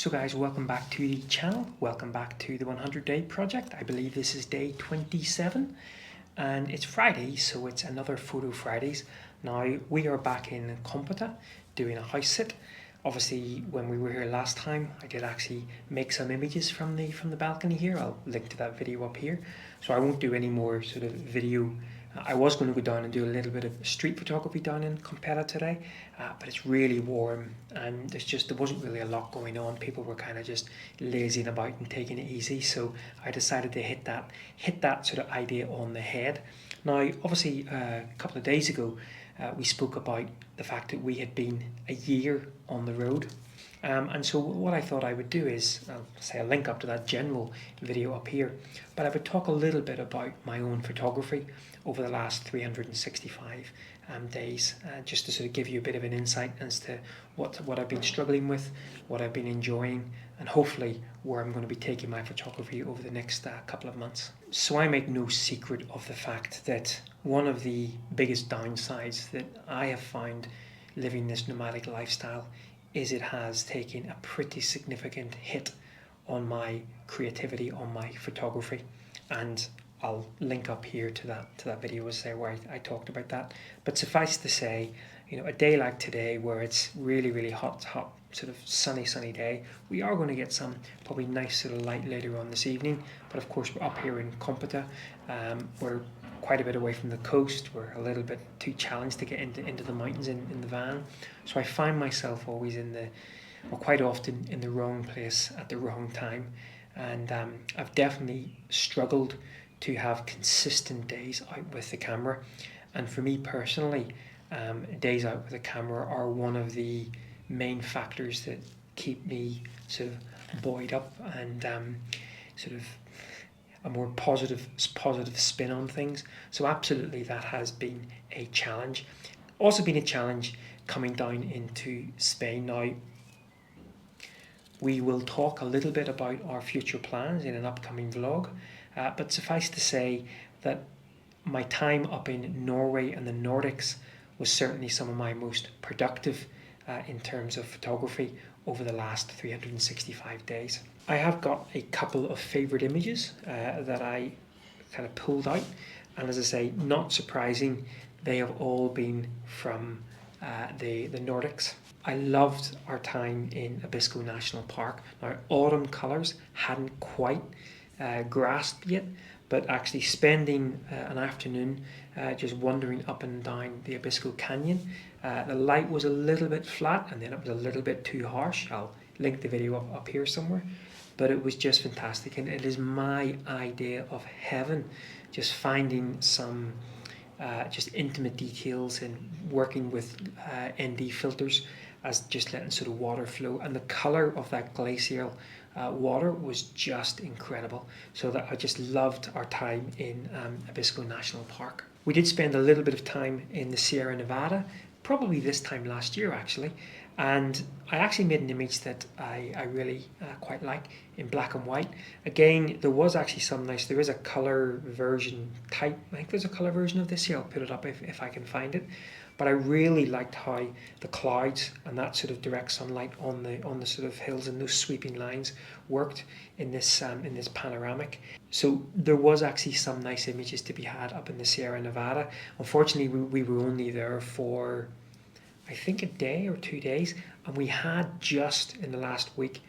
So guys, welcome back to the channel, welcome back to the 100 Day Project. I believe this is day 27 and it's Friday, so it's another Foto Fridays. Now we are back in Compota doing a house sit. Obviously when we were here last time I did actually make some images from the balcony here. I'll link to that video up here. So I won't do any more sort of video. I was going to go down and do a little bit of street photography down in Competa today, but it's really warm and there wasn't really a lot going on. People were kind of just lazing about and taking it easy, so I decided to hit that sort of idea on the head. Now obviously a couple of days ago we spoke about the fact that we had been a year on the road. And so what I thought I would do is, I'll link up to that general video up here, but I would talk a little bit about my own photography over the last 365 days, just to sort of give you a bit of an insight as to what I've been struggling with, what I've been enjoying, and hopefully where I'm going to be taking my photography over the next couple of months. So I make no secret of the fact that one of the biggest downsides that I have found living this nomadic lifestyle is it has taken a pretty significant hit on my creativity, on my photography, and I'll link up here to that video as there where I talked about that. But suffice to say, a day like today where it's really hot sort of sunny day, we are going to get some probably nice sort of light later on this evening. But of course we're up here in Compota. We're quite a bit away from the coast. We're a little bit too challenged to get into the mountains in the van, so I find myself always quite often in the wrong place at the wrong time, and I've definitely struggled to have consistent days out with the camera. And for me personally, days out with the camera are one of the main factors that keep me sort of buoyed up and sort of a more positive spin on things. So absolutely that has been a challenge. Also been a challenge coming down into Spain. Now we will talk a little bit about our future plans in an upcoming vlog, but suffice to say that my time up in Norway and the Nordics was certainly some of my most productive in terms of photography over the last 365 days. I have got a couple of favourite images that I kind of pulled out, and as I say, not surprising, they have all been from the Nordics. I loved our time in Abisko National Park. Now autumn colours hadn't quite grasped yet, but actually spending an afternoon just wandering up and down the Abisko Canyon, the light was a little bit flat and then it was a little bit too harsh. I'll link the video up here somewhere, but it was just fantastic, and it is my idea of heaven, just finding some just intimate details and working with ND filters as just letting sort of water flow, and the colour of that glacial water was just incredible. So that I just loved our time in Abisko National Park. We did spend a little bit of time in the Sierra Nevada, probably this time last year actually, and I actually made an image that I really quite like in black and white. Again, there was actually there is a colour version type, I think there's a colour version of this here, I'll put it up if I can find it. But I really liked how the clouds and that sort of direct sunlight on the sort of hills and those sweeping lines worked in this panoramic. So there was actually some nice images to be had up in the Sierra Nevada. Unfortunately, we were only there for I think a day or 2 days, and we had just in the last week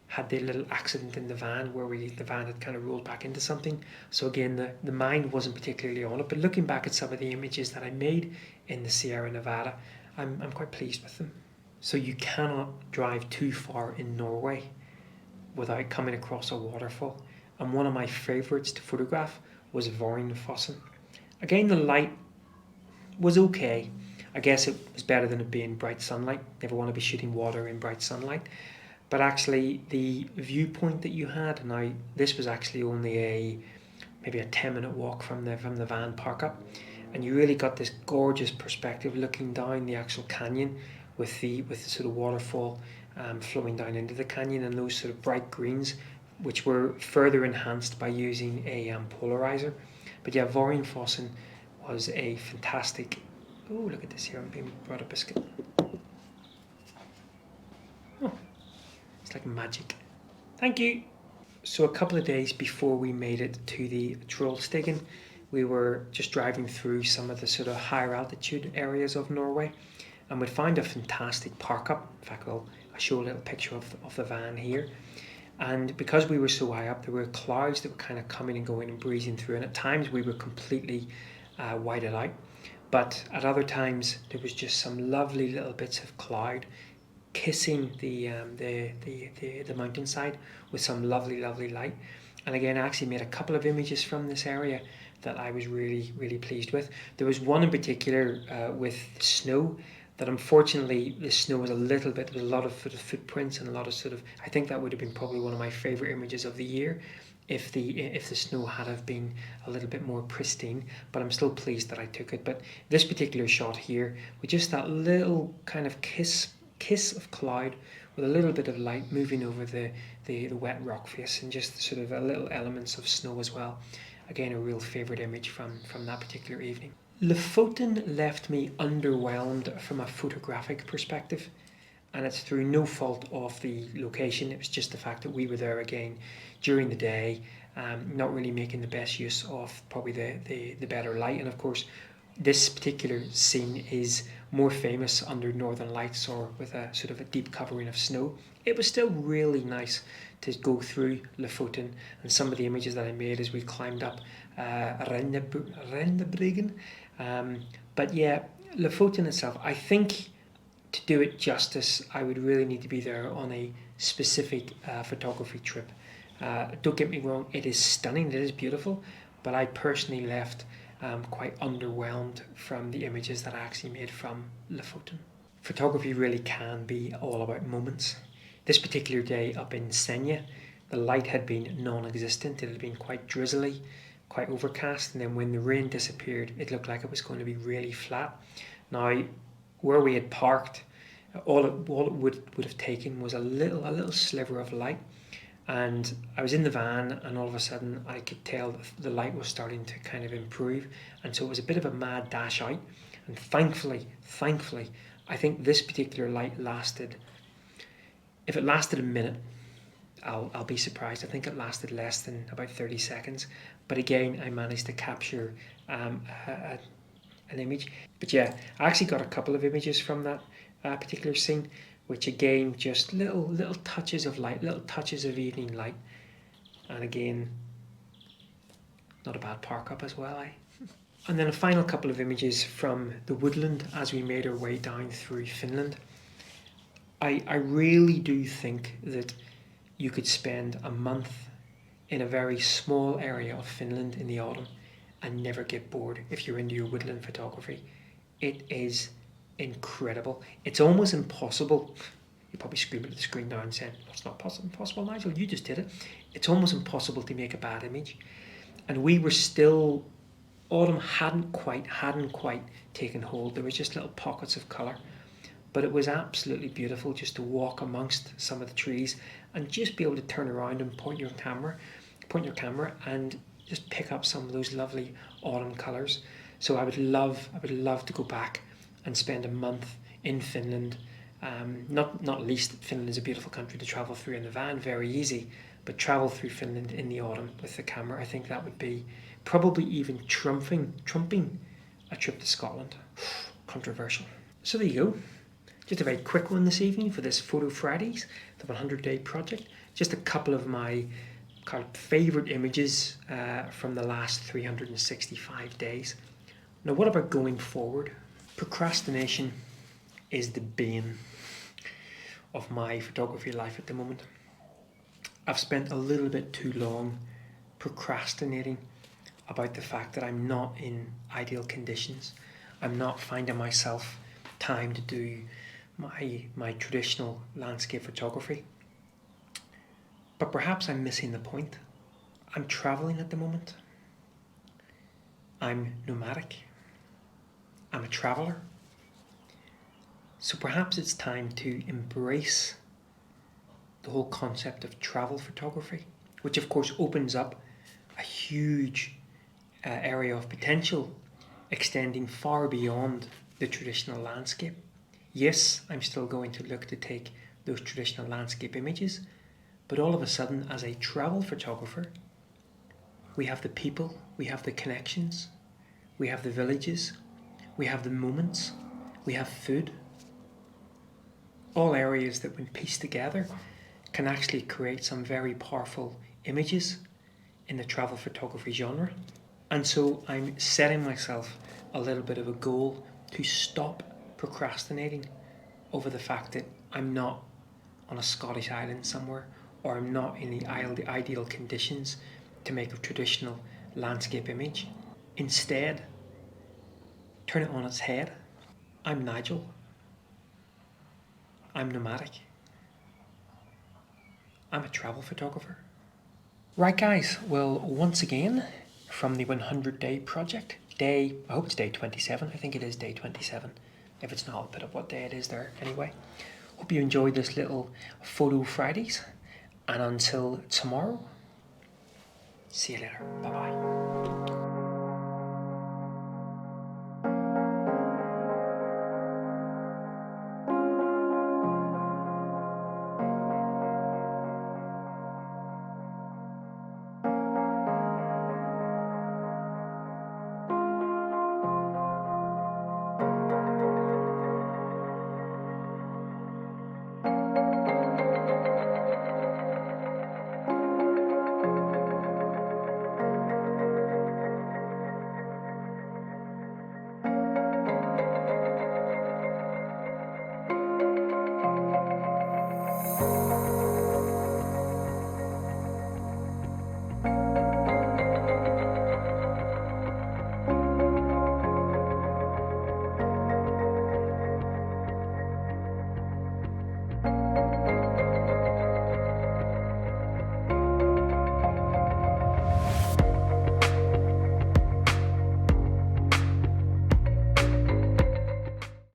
had the little accident in the van where the van had kind of rolled back into something. So again, the mind wasn't particularly on it, but looking back at some of the images that I made in the Sierra Nevada, I'm quite pleased with them. So you cannot drive too far in Norway without coming across a waterfall, and one of my favourites to photograph was Fossen. Again, the light was okay. I guess it was better than it being bright sunlight. Never want to be shooting water in bright sunlight. But actually the viewpoint that you had, now this was actually only maybe a 10-minute walk from the van park up, and you really got this gorgeous perspective looking down the actual canyon with the sort of waterfall flowing down into the canyon, and those sort of bright greens which were further enhanced by using a polarizer. But yeah, Fossen was a fantastic. Oh, look at this here, I'm being brought a biscuit. Oh, It's like magic. Thank you. So a couple of days before we made it to the Trollstigen, we were just driving through some of the sort of higher altitude areas of Norway, and we'd found a fantastic park up. In fact, I'll show a little picture of the van here. And because we were so high up, there were clouds that were kind of coming and going and breezing through, and at times we were completely whited out. But at other times, there was just some lovely little bits of cloud kissing the mountainside with some lovely light. And again, I actually made a couple of images from this area that I was really pleased with. There was one in particular with snow that unfortunately the snow was a little bit, there was a lot of sort of footprints and a lot of sort of, I think that would have been probably one of my favourite images of the year if the snow had have been a little bit more pristine, but I'm still pleased that I took it. But this particular shot here, with just that little kind of kiss of cloud with a little bit of light moving over the wet rock face, and just sort of a little elements of snow as well. Again, a real favourite image from that particular evening. Lofoten left me underwhelmed from a photographic perspective, and it's through no fault of the location. It was just the fact that we were there again during the day, not really making the best use of probably the better light. And of course, this particular scene is more famous under Northern Lights or with a sort of a deep covering of snow. It was still really nice to go through Lofoten, and some of the images that I made as we climbed up Rendebregen. But yeah, Lofoten itself, I think to do it justice, I would really need to be there on a specific photography trip. Don't get me wrong, it is stunning, it is beautiful, but I personally left quite underwhelmed from the images that I actually made from Lofoten. Photography really can be all about moments. This particular day up in Senja, the light had been non-existent. It had been quite drizzly, quite overcast, and then when the rain disappeared, it looked like it was going to be really flat. Now, where we had parked, all it would have taken was a little sliver of light, and I was in the van, and all of a sudden I could tell the light was starting to kind of improve, and so it was a bit of a mad dash out. And thankfully, I think this particular light lasted, if it lasted a minute, I'll be surprised. I think it lasted less than about 30 seconds. But again, I managed to capture an image. But yeah, I actually got a couple of images from that particular scene, which again, just little touches of light, little touches of evening light. And again, not a bad park up as well, eh? And then a final couple of images from the woodland as we made our way down through Finland. I really do think that you could spend a month in a very small area of Finland in the autumn and never get bored if you're into your woodland photography. It is incredible. It's almost impossible. You're probably screaming at the screen now and saying, "That's not possible, Nigel, you just did it." It's almost impossible to make a bad image. And we were still, autumn hadn't quite taken hold. There was just little pockets of colour. But it was absolutely beautiful just to walk amongst some of the trees and just be able to turn around and point your camera and just pick up some of those lovely autumn colours. So I would love to go back and spend a month in Finland. Not least, Finland is a beautiful country to travel through in the van, very easy, but travel through Finland in the autumn with the camera. I think that would be probably even trumping a trip to Scotland. Controversial. So there you go. Just a very quick one this evening for this Foto Fridays, the 100-day project. Just a couple of my favourite images from the last 365 days. Now, what about going forward? Procrastination is the bane of my photography life at the moment. I've spent a little bit too long procrastinating about the fact that I'm not in ideal conditions. I'm not finding myself time to do my traditional landscape photography. But perhaps I'm missing the point. I'm traveling at the moment. I'm nomadic. I'm a traveller. So perhaps it's time to embrace the whole concept of travel photography, which of course opens up a huge area of potential extending far beyond the traditional landscape. Yes, I'm still going to look to take those traditional landscape images, but all of a sudden, as a travel photographer, we have the people, we have the connections, we have the villages, we have the moments, we have food. All areas that, when pieced together, can actually create some very powerful images in the travel photography genre. And so I'm setting myself a little bit of a goal to stop procrastinating over the fact that I'm not on a Scottish island somewhere, or I'm not in the ideal conditions to make a traditional landscape image. Instead, turn it on its head. I'm Nigel. I'm nomadic. I'm a travel photographer. Right, guys, well, once again, from the 100-day project, I hope it's day 27, I think it is day 27. If it's not, I'll put up what day it is there anyway. Hope you enjoyed this little Foto Fridays, and until tomorrow, see you later, bye bye.